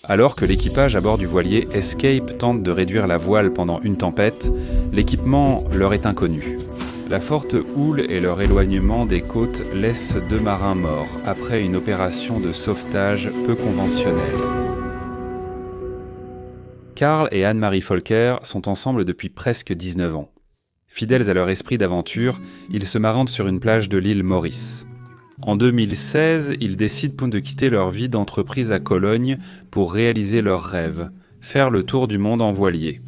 Alors que l'équipage à bord du voilier Escape tente de réduire la voile pendant une tempête, l'équipement leur est inconnu. La forte houle et leur éloignement des côtes laissent 2 marins morts après une opération de sauvetage peu conventionnelle. Karl et Anne-Marie Folker sont ensemble depuis presque 19 ans. Fidèles à leur esprit d'aventure, ils se marinent sur une plage de l'île Maurice. En 2016, ils décident de quitter leur vie d'entreprise à Cologne pour réaliser leur rêve, faire le tour du monde en voilier.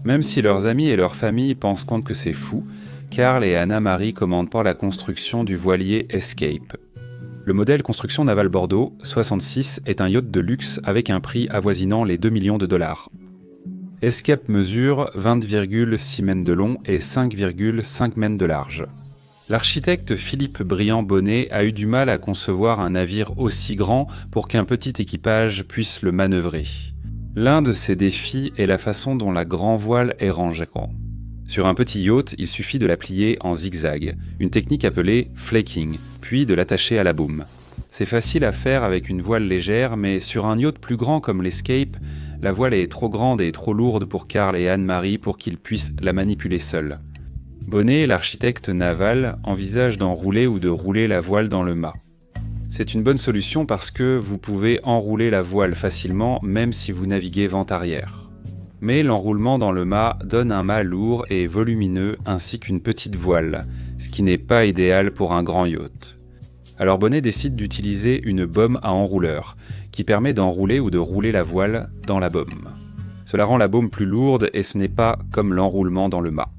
Même si leurs amis et leur famille pensent que c'est fou, Karl et Anna-Marie commandent pour la construction du voilier Escape. Le modèle Construction Navale Bordeaux 66 est un yacht de luxe avec un prix avoisinant les 2 millions de dollars. Escape mesure 20,6 mètres de long et 5,5 mètres de large. L'architecte Philippe Briand-Bonnet a eu du mal à concevoir un navire aussi grand pour qu'un petit équipage puisse le manœuvrer. L'un de ces défis est la façon dont la grand voile est rangée. Sur un petit yacht, il suffit de la plier en zigzag, une technique appelée flaking, puis de l'attacher à la baume. C'est facile à faire avec une voile légère, mais sur un yacht plus grand comme l'Escape, la voile est trop grande et trop lourde pour Karl et Anne-Marie pour qu'ils puissent la manipuler seuls. Bonnet, l'architecte naval, envisage d'enrouler ou de rouler la voile dans le mât. C'est une bonne solution parce que vous pouvez enrouler la voile facilement même si vous naviguez vent arrière. Mais l'enroulement dans le mât donne un mât lourd et volumineux ainsi qu'une petite voile, ce qui n'est pas idéal pour un grand yacht. Alors Bonnet décide d'utiliser une baume à enrouleur, qui permet d'enrouler ou de rouler la voile dans la baume. Cela rend la baume plus lourde et ce n'est pas comme l'enroulement dans le mât.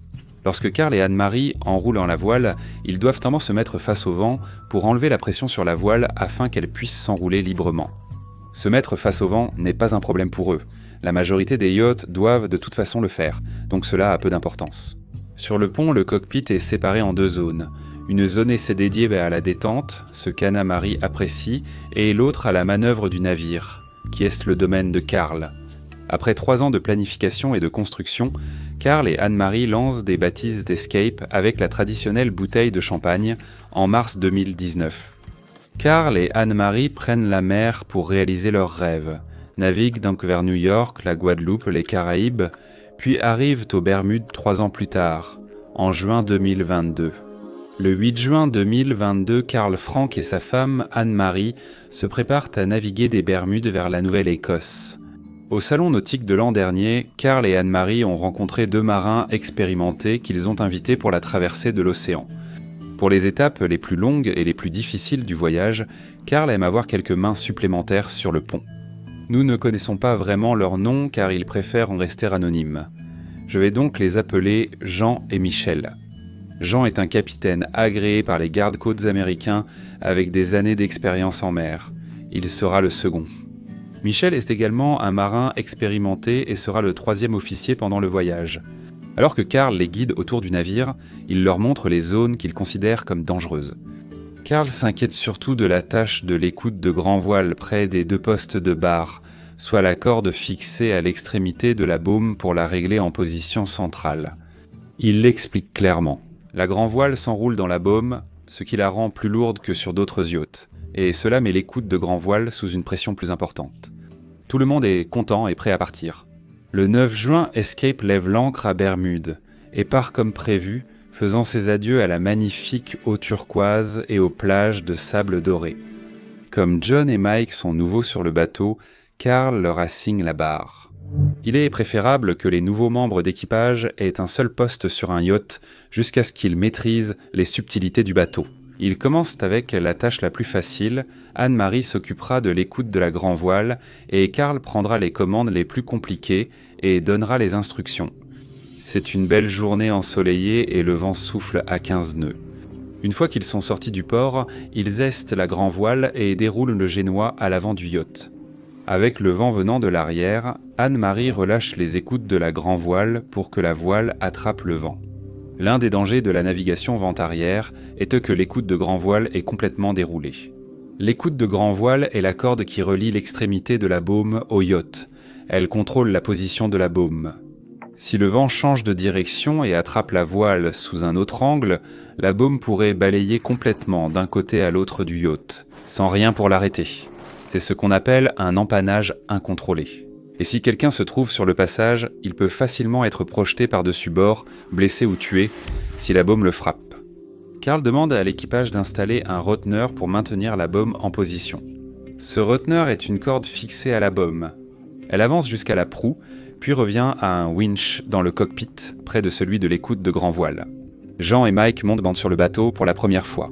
Lorsque Karl et Anne-Marie enroulent la voile, ils doivent tellement se mettre face au vent pour enlever la pression sur la voile afin qu'elle puisse s'enrouler librement. Se mettre face au vent n'est pas un problème pour eux. La majorité des yachts doivent de toute façon le faire, donc cela a peu d'importance. Sur le pont, le cockpit est séparé en 2 zones. Une zone est dédiée à la détente, ce qu'Anna-Marie apprécie, et l'autre à la manœuvre du navire, qui est le domaine de Karl. Après 3 ans de planification et de construction, Karl et Anne-Marie lancent des baptises d'Escape avec la traditionnelle bouteille de champagne en mars 2019. Karl et Anne-Marie prennent la mer pour réaliser leurs rêves, naviguent donc vers New York, la Guadeloupe, les Caraïbes, puis arrivent aux Bermudes 3 ans plus tard, en juin 2022. Le 8 juin 2022, Karl Frank et sa femme, Anne-Marie, se préparent à naviguer des Bermudes vers la Nouvelle-Écosse. Au salon nautique de l'an dernier, Karl et Anne-Marie ont rencontré 2 marins expérimentés qu'ils ont invités pour la traversée de l'océan. Pour les étapes les plus longues et les plus difficiles du voyage, Karl aime avoir quelques mains supplémentaires sur le pont. Nous ne connaissons pas vraiment leurs noms car ils préfèrent en rester anonymes. Je vais donc les appeler Jean et Michel. Jean est un capitaine agréé par les gardes-côtes américains avec des années d'expérience en mer. Il sera le second. Michel est également un marin expérimenté et sera le 3e officier pendant le voyage. Alors que Karl les guide autour du navire, il leur montre les zones qu'il considère comme dangereuses. Karl s'inquiète surtout de la tâche de l'écoute de grand voile près des 2 postes de barre, soit la corde fixée à l'extrémité de la baume pour la régler en position centrale. Il l'explique clairement. La grand voile s'enroule dans la baume, ce qui la rend plus lourde que sur d'autres yachts, et cela met l'écoute de grand voile sous une pression plus importante. Tout le monde est content et prêt à partir. Le 9 juin, Escape lève l'ancre à Bermude et part comme prévu, faisant ses adieux à la magnifique eau turquoise et aux plages de sable doré. Comme John et Mike sont nouveaux sur le bateau, Karl leur assigne la barre. Il est préférable que les nouveaux membres d'équipage aient un seul poste sur un yacht jusqu'à ce qu'ils maîtrisent les subtilités du bateau. Ils commencent avec la tâche la plus facile, Anne-Marie s'occupera de l'écoute de la grand voile et Karl prendra les commandes les plus compliquées et donnera les instructions. C'est une belle journée ensoleillée et le vent souffle à 15 nœuds. Une fois qu'ils sont sortis du port, ils estent la grand voile et déroulent le génois à l'avant du yacht. Avec le vent venant de l'arrière, Anne-Marie relâche les écoutes de la grand voile pour que la voile attrape le vent. L'un des dangers de la navigation vent arrière est que l'écoute de grand voile est complètement déroulée. L'écoute de grand voile est la corde qui relie l'extrémité de la baume au yacht. Elle contrôle la position de la baume. Si le vent change de direction et attrape la voile sous un autre angle, la baume pourrait balayer complètement d'un côté à l'autre du yacht, sans rien pour l'arrêter. C'est ce qu'on appelle un empannage incontrôlé. Et si quelqu'un se trouve sur le passage, il peut facilement être projeté par-dessus bord, blessé ou tué, si la baume le frappe. Carl demande à l'équipage d'installer un reteneur pour maintenir la baume en position. Ce reteneur est une corde fixée à la baume. Elle avance jusqu'à la proue, puis revient à un winch dans le cockpit, près de celui de l'écoute de grand voile. Jean et Mike montent sur le bateau pour la première fois.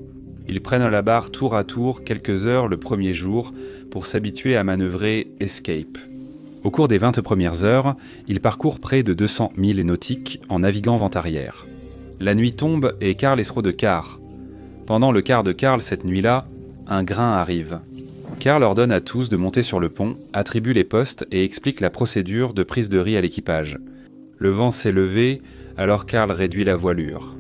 Ils prennent la barre tour à tour quelques heures le premier jour pour s'habituer à manœuvrer Escape. Au cours des 20 premières heures, ils parcourent près de 200 milles nautiques en naviguant vent arrière. La nuit tombe et Carl est sur de quart. Pendant le quart de Carl cette nuit-là, un grain arrive. Carl ordonne à tous de monter sur le pont, attribue les postes et explique la procédure de prise de riz à l'équipage. Le vent s'est levé, alors Carl réduit la voilure.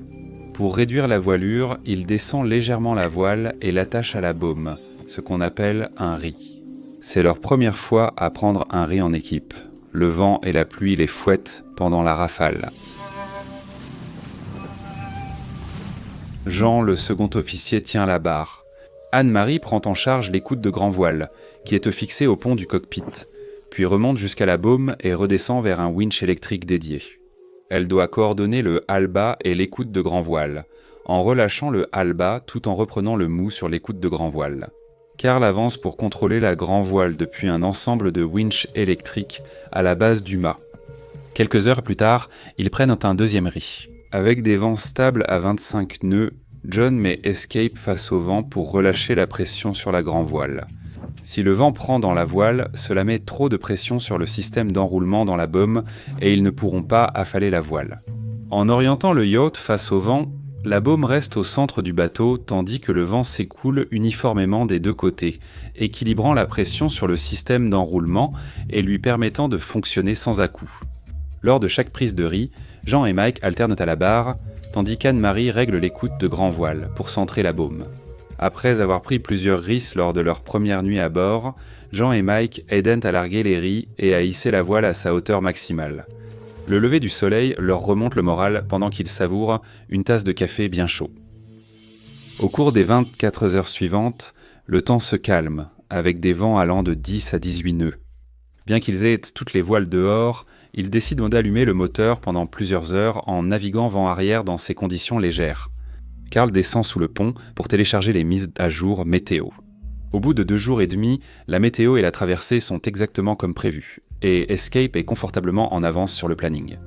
Pour réduire la voilure, il descend légèrement la voile et l'attache à la baume, ce qu'on appelle un riz. C'est leur première fois à prendre un riz en équipe. Le vent et la pluie les fouettent pendant la rafale. Jean, le second officier, tient la barre. Anne-Marie prend en charge l'écoute de grand voile, qui est fixée au pont du cockpit, puis remonte jusqu'à la baume et redescend vers un winch électrique dédié. Elle doit coordonner le halba et l'écoute de grand voile, en relâchant le halba tout en reprenant le mou sur l'écoute de grand voile. Carl avance pour contrôler la grand voile depuis un ensemble de winches électriques à la base du mât. Quelques heures plus tard, ils prennent un deuxième riz. Avec des vents stables à 25 nœuds, John met Escape face au vent pour relâcher la pression sur la grand voile. Si le vent prend dans la voile, cela met trop de pression sur le système d'enroulement dans la baume et ils ne pourront pas affaler la voile. En orientant le yacht face au vent, la baume reste au centre du bateau tandis que le vent s'écoule uniformément des deux côtés, équilibrant la pression sur le système d'enroulement et lui permettant de fonctionner sans à-coups. Lors de chaque prise de riz, Jean et Mike alternent à la barre, tandis qu'Anne-Marie règle l'écoute de grand voile pour centrer la baume. Après avoir pris plusieurs risses lors de leur première nuit à bord, Jean et Mike aident à larguer les ris et à hisser la voile à sa hauteur maximale. Le lever du soleil leur remonte le moral pendant qu'ils savourent une tasse de café bien chaud. Au cours des 24 heures suivantes, le temps se calme, avec des vents allant de 10 à 18 nœuds. Bien qu'ils aient toutes les voiles dehors, ils décident d'allumer le moteur pendant plusieurs heures en naviguant vent arrière dans ces conditions légères. Carl descend sous le pont pour télécharger les mises à jour météo. Au bout de 2 jours et demi, la météo et la traversée sont exactement comme prévu, et Escape est confortablement en avance sur le planning.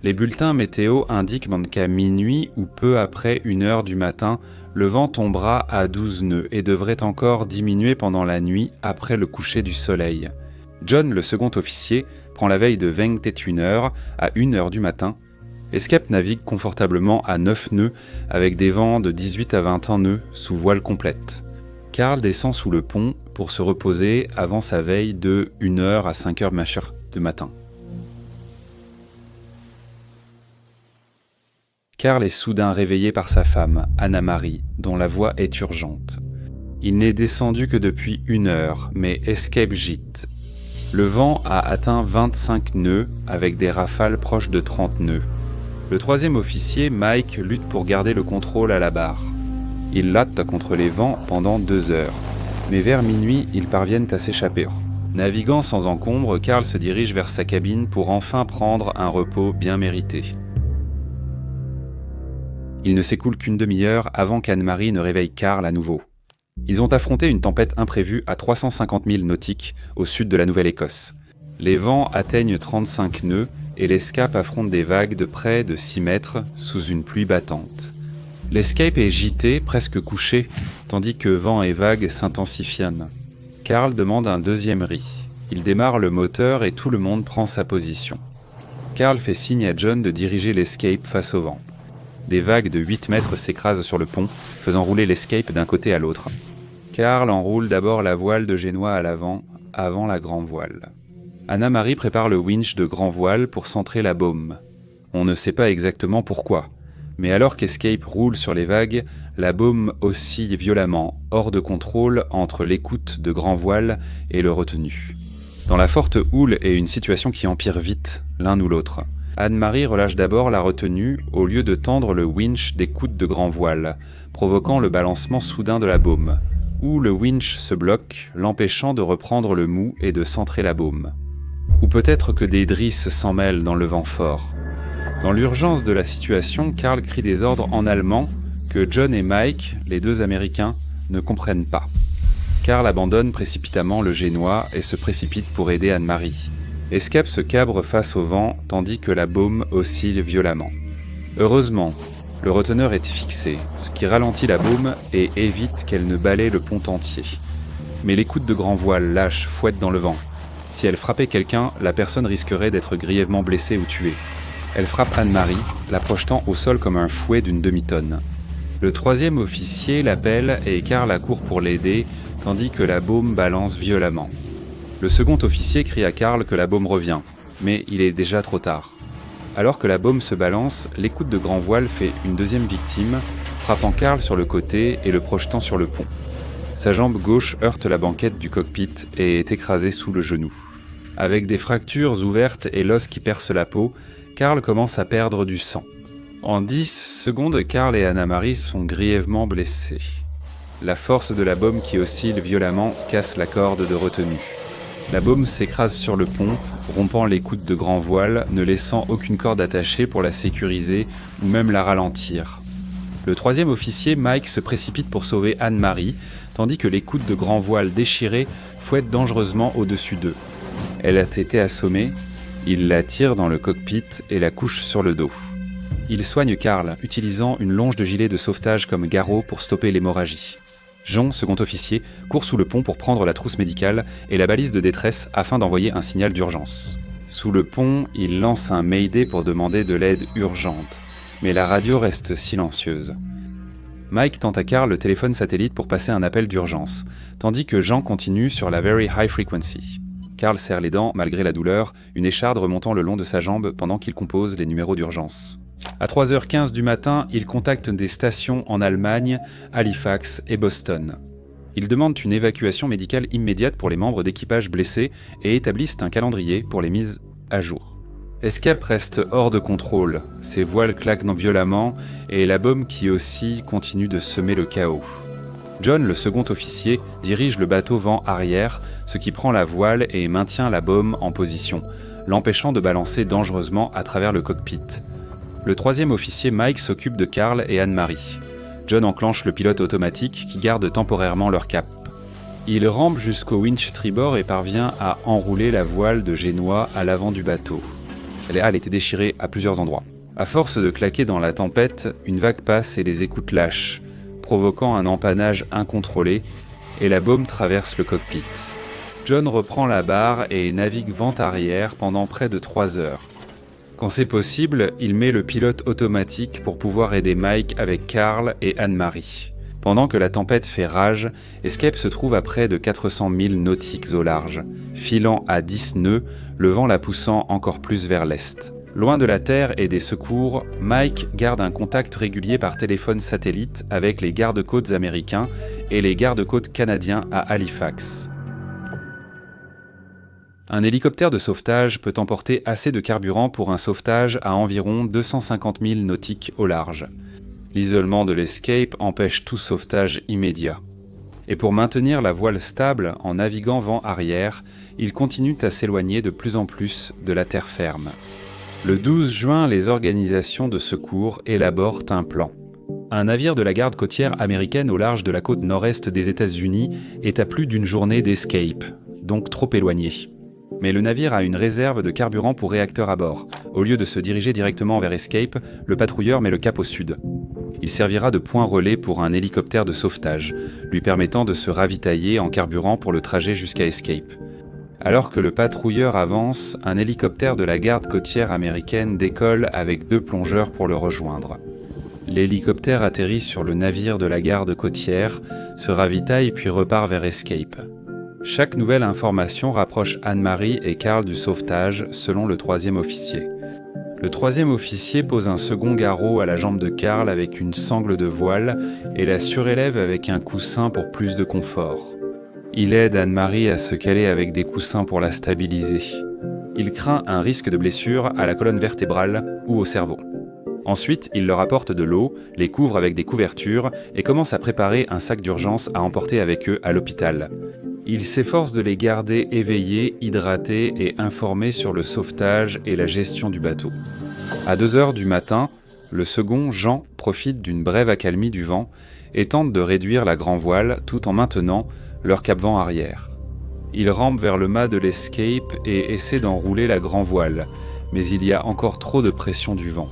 Les bulletins météo indiquent qu'à minuit ou peu après 1h du matin, le vent tombera à 12 nœuds et devrait encore diminuer pendant la nuit après le coucher du soleil. John, le second officier, prend la veille de 21h à 1h du matin. Escape navigue confortablement à 9 nœuds avec des vents de 18 à 20 nœuds sous voile complète. Carl descend sous le pont pour se reposer avant sa veille de 1h à 5h du matin. Carl est soudain réveillé par sa femme, Anna-Marie, dont la voix est urgente. Il n'est descendu que depuis 1 heure, mais Escape gîte. Le vent a atteint 25 nœuds avec des rafales proches de 30 nœuds. Le troisième officier, Mike, lutte pour garder le contrôle à la barre. Ils latte contre les vents pendant 2 heures, mais vers minuit, ils parviennent à s'échapper. Naviguant sans encombre, Carl se dirige vers sa cabine pour enfin prendre un repos bien mérité. Il ne s'écoule qu'une demi-heure avant qu'Anne-Marie ne réveille Carl à nouveau. Ils ont affronté une tempête imprévue à 350 milles nautiques au sud de la Nouvelle-Écosse. Les vents atteignent 35 nœuds et l'Escape affronte des vagues de près de 6 mètres sous une pluie battante. L'Escape est gîté, presque couché, tandis que vent et vagues s'intensifient. Carl demande un deuxième riz. Il démarre le moteur et tout le monde prend sa position. Carl fait signe à John de diriger l'Escape face au vent. Des vagues de 8 mètres s'écrasent sur le pont, faisant rouler l'Escape d'un côté à l'autre. Carl enroule d'abord la voile de génois à l'avant, avant la grand voile. Anna-Marie prépare le winch de grand voile pour centrer la baume. On ne sait pas exactement pourquoi, mais alors qu'Escape roule sur les vagues, la baume oscille violemment, hors de contrôle entre l'écoute de grand voile et le retenu. Dans la forte houle et une situation qui empire vite, l'un ou l'autre, Anne-Marie relâche d'abord la retenue au lieu de tendre le winch d'écoute de grand voile, provoquant le balancement soudain de la baume. ou le winch se bloque, l'empêchant de reprendre le mou et de centrer la baume. Ou peut-être que des drisses s'en mêlent dans le vent fort. Dans l'urgence de la situation, Carl crie des ordres en allemand que John et Mike, les deux Américains, ne comprennent pas. Carl abandonne précipitamment le Génois et se précipite pour aider Anne-Marie. Escape se cabre face au vent tandis que la baume oscille violemment. Heureusement, le reteneur est fixé, ce qui ralentit la baume et évite qu'elle ne balaie le pont entier. Mais les coudes de grand voile lâches fouettent dans le vent. Si elle frappait quelqu'un, la personne risquerait d'être grièvement blessée ou tuée. Elle frappe Anne-Marie, la projetant au sol comme un fouet d'une demi-tonne. Le troisième officier l'appelle et Carl accourt pour l'aider, tandis que la baume balance violemment. Le second officier crie à Carl que la baume revient, mais il est déjà trop tard. Alors que la baume se balance, l'écoute de grand voile fait une deuxième victime, frappant Carl sur le côté et le projetant sur le pont. Sa jambe gauche heurte la banquette du cockpit et est écrasée sous le genou. Avec des fractures ouvertes et l'os qui perce la peau, Carl commence à perdre du sang. En 10 secondes, Carl et Anna-Marie sont grièvement blessés. La force de la baume qui oscille violemment casse la corde de retenue. La baume s'écrase sur le pont, rompant l'écoute de grand voile, ne laissant aucune corde attachée pour la sécuriser ou même la ralentir. Le troisième officier, Mike, se précipite pour sauver Anne-Marie, tandis que l'écoute de grand voile déchirée fouette dangereusement au-dessus d'eux. Elle a été assommée, il la tire dans le cockpit et la couche sur le dos. Il soigne Carl, utilisant une longe de gilet de sauvetage comme garrot pour stopper l'hémorragie. John, second officier, court sous le pont pour prendre la trousse médicale et la balise de détresse afin d'envoyer un signal d'urgence. Sous le pont, il lance un mayday pour demander de l'aide urgente, mais la radio reste silencieuse. Mike tente à Carl le téléphone satellite pour passer un appel d'urgence, tandis que Jean continue sur la Very High Frequency. Carl serre les dents malgré la douleur, une écharde remontant le long de sa jambe pendant qu'il compose les numéros d'urgence. À 3h15 du matin, il contacte des stations en Allemagne, Halifax et Boston. Ils demandent une évacuation médicale immédiate pour les membres d'équipage blessés et établissent un calendrier pour les mises à jour. Escape reste hors de contrôle, ses voiles claquent violemment et la baume qui oscille continue de semer le chaos. John, le second officier, dirige le bateau vent arrière, ce qui prend la voile et maintient la baume en position, l'empêchant de balancer dangereusement à travers le cockpit. Le troisième officier Mike s'occupe de Carl et Anne-Marie. John enclenche le pilote automatique qui garde temporairement leur cap. Il rampe jusqu'au winch tribord et parvient à enrouler la voile de Génois à l'avant du bateau. Elle était déchirée à plusieurs endroits. À force de claquer dans la tempête, une vague passe et les écoutes lâchent, provoquant un empannage incontrôlé, et la baume traverse le cockpit. John reprend la barre et navigue vent arrière pendant près de 3 heures. Quand c'est possible, il met le pilote automatique pour pouvoir aider Mike avec Carl et Anne-Marie. Pendant que la tempête fait rage, Escape se trouve à près de 400 milles nautiques au large, filant à 10 nœuds, le vent la poussant encore plus vers l'est. Loin de la Terre et des secours, Mike garde un contact régulier par téléphone satellite avec les gardes-côtes américains et les gardes-côtes canadiens à Halifax. Un hélicoptère de sauvetage peut emporter assez de carburant pour un sauvetage à environ 250 milles nautiques au large. L'isolement de l'Escape empêche tout sauvetage immédiat. Et pour maintenir la voile stable en naviguant vent arrière, il continue à s'éloigner de plus en plus de la terre ferme. Le 12 juin, les organisations de secours élaborent un plan. Un navire de la garde côtière américaine au large de la côte nord-est des États-Unis est à plus d'une journée d'Escape, donc trop éloigné. Mais le navire a une réserve de carburant pour réacteur à bord. Au lieu de se diriger directement vers Escape, le patrouilleur met le cap au sud. Il servira de point relais pour un hélicoptère de sauvetage, lui permettant de se ravitailler en carburant pour le trajet jusqu'à Escape. Alors que le patrouilleur avance, un hélicoptère de la garde côtière américaine décolle avec 2 plongeurs pour le rejoindre. L'hélicoptère atterrit sur le navire de la garde côtière, se ravitaille puis repart vers Escape. Chaque nouvelle information rapproche Anne-Marie et Carl du sauvetage, selon le troisième officier. Le troisième officier pose un second garrot à la jambe de Carl avec une sangle de voile et la surélève avec un coussin pour plus de confort. Il aide Anne-Marie à se caler avec des coussins pour la stabiliser. Il craint un risque de blessure à la colonne vertébrale ou au cerveau. Ensuite, il leur apporte de l'eau, les couvre avec des couvertures et commence à préparer un sac d'urgence à emporter avec eux à l'hôpital. Il s'efforce de les garder éveillés, hydratés et informés sur le sauvetage et la gestion du bateau. À 2 heures du matin, le second, Jean, profite d'une brève accalmie du vent et tente de réduire la grand-voile tout en maintenant leur cap-vent arrière. Il rampe vers le mât de l'Escape et essaie d'enrouler la grand-voile, mais il y a encore trop de pression du vent.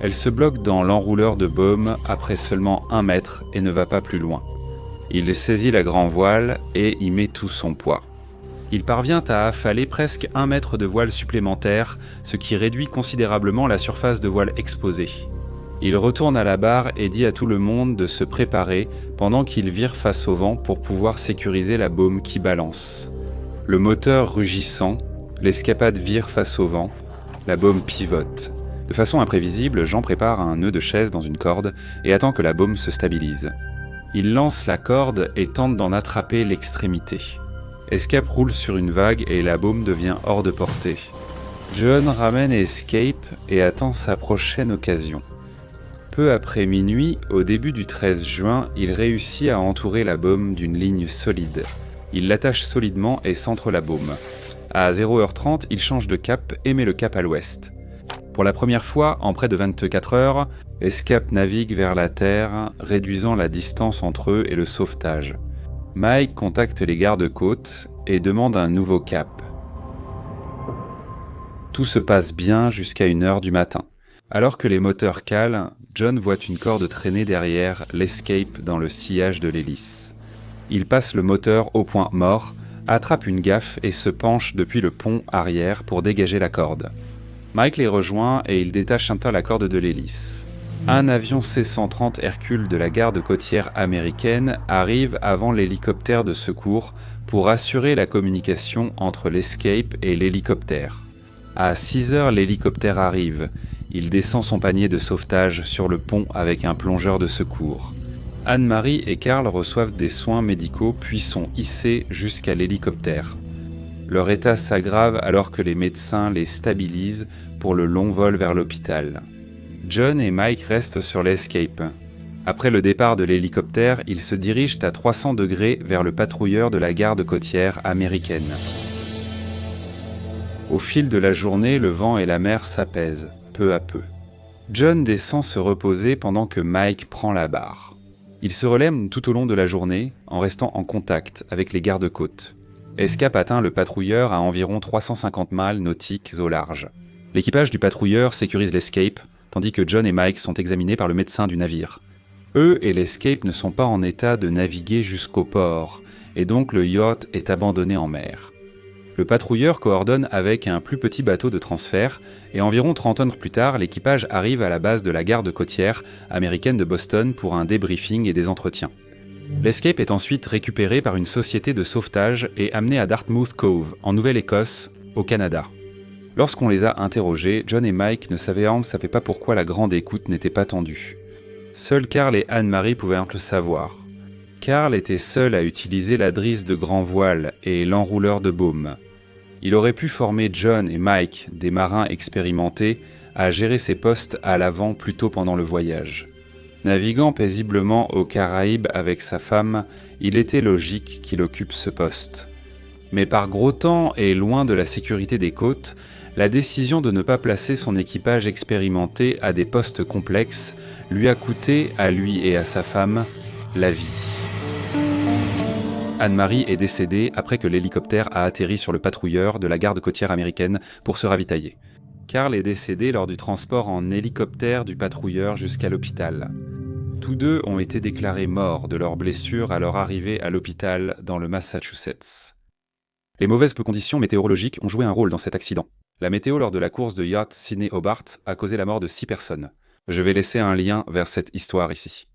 Elle se bloque dans l'enrouleur de baume après seulement 1 mètre et ne va pas plus loin. Il saisit la grand-voile et y met tout son poids. Il parvient à affaler presque 1 mètre de voile supplémentaire, ce qui réduit considérablement la surface de voile exposée. Il retourne à la barre et dit à tout le monde de se préparer pendant qu'il vire face au vent pour pouvoir sécuriser la baume qui balance. Le moteur rugissant, l'escapade vire face au vent, la baume pivote. De façon imprévisible, Jean prépare un nœud de chaise dans une corde et attend que la baume se stabilise. Il lance la corde et tente d'en attraper l'extrémité. Escape roule sur une vague et la baume devient hors de portée. John ramène Escape et attend sa prochaine occasion. Peu après minuit, au début du 13 juin, il réussit à entourer la baume d'une ligne solide. Il l'attache solidement et centre la baume. À 0h30, il change de cap et met le cap à l'ouest. Pour la première fois, en près de 24 heures, Escape navigue vers la Terre, réduisant la distance entre eux et le sauvetage. Mike contacte les gardes-côtes et demande un nouveau cap. Tout se passe bien jusqu'à 1h du matin. Alors que les moteurs calent, John voit une corde traîner derrière l'Escape dans le sillage de l'hélice. Il passe le moteur au point mort, attrape une gaffe et se penche depuis le pont arrière pour dégager la corde. Mike les rejoint et il détache un peu la corde de l'hélice. Un avion C-130 Hercule de la garde côtière américaine arrive avant l'hélicoptère de secours pour assurer la communication entre l'Escape et l'hélicoptère. À 6 heures, l'hélicoptère arrive. Il descend son panier de sauvetage sur le pont avec un plongeur de secours. Anne-Marie et Carl reçoivent des soins médicaux puis sont hissés jusqu'à l'hélicoptère. Leur état s'aggrave alors que les médecins les stabilisent pour le long vol vers l'hôpital. John et Mike restent sur l'Escape. Après le départ de l'hélicoptère, ils se dirigent à 300 degrés vers le patrouilleur de la garde côtière américaine. Au fil de la journée, le vent et la mer s'apaisent, peu à peu. John descend se reposer pendant que Mike prend la barre. Il se relève tout au long de la journée en restant en contact avec les gardes-côtes. Escape atteint le patrouilleur à environ 350 milles nautiques au large. L'équipage du patrouilleur sécurise l'Escape, tandis que John et Mike sont examinés par le médecin du navire. Eux et l'Escape ne sont pas en état de naviguer jusqu'au port, et donc le yacht est abandonné en mer. Le patrouilleur coordonne avec un plus petit bateau de transfert, et environ 30 heures plus tard, l'équipage arrive à la base de la garde côtière américaine de Boston pour un débriefing et des entretiens. L'Escape est ensuite récupéré par une société de sauvetage et amené à Dartmouth Cove, en Nouvelle-Écosse, au Canada. Lorsqu'on les a interrogés, John et Mike ne savaient pas pourquoi la grande écoute n'était pas tendue. Seuls Carl et Anne-Marie pouvaient le savoir. Carl était seul à utiliser la drisse de grand voile et l'enrouleur de baume. Il aurait pu former John et Mike, des marins expérimentés, à gérer ces postes à l'avant plus tôt pendant le voyage. Naviguant paisiblement aux Caraïbes avec sa femme, il était logique qu'il occupe ce poste. Mais par gros temps et loin de la sécurité des côtes, la décision de ne pas placer son équipage expérimenté à des postes complexes lui a coûté, à lui et à sa femme, la vie. Anne-Marie est décédée après que l'hélicoptère a atterri sur le patrouilleur de la garde côtière américaine pour se ravitailler. Carl est décédé lors du transport en hélicoptère du patrouilleur jusqu'à l'hôpital. Tous deux ont été déclarés morts de leurs blessures à leur arrivée à l'hôpital dans le Massachusetts. Les mauvaises conditions météorologiques ont joué un rôle dans cet accident. La météo lors de la course de yacht Sydney-Hobart a causé la mort de 6 personnes. Je vais laisser un lien vers cette histoire ici.